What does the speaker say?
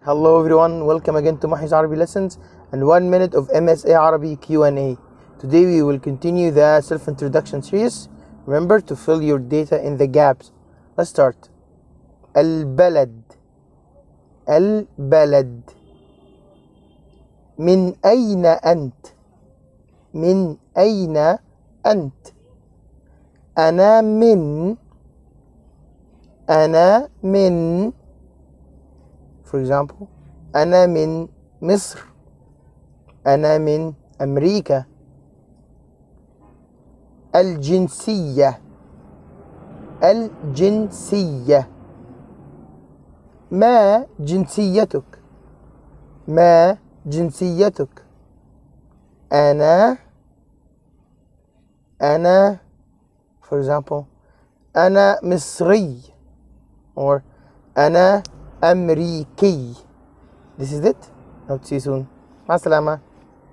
Hello everyone, welcome again to MSA Arabic lessons and 1 minute of MSA Arabic Q&A. Today we will continue the self-introduction series. Remember to fill your data in the gaps. Let's start. البلد من أين أنت؟ من أين أنت؟ أنا من for example أنا من مصر، أنا من أمريكا. الجنسية ما جنسيتك؟ ما جنسيتك؟ أنا for example أنا مصري or أنا أمريكي. This is it. Hope to see you soon. مع السلامة.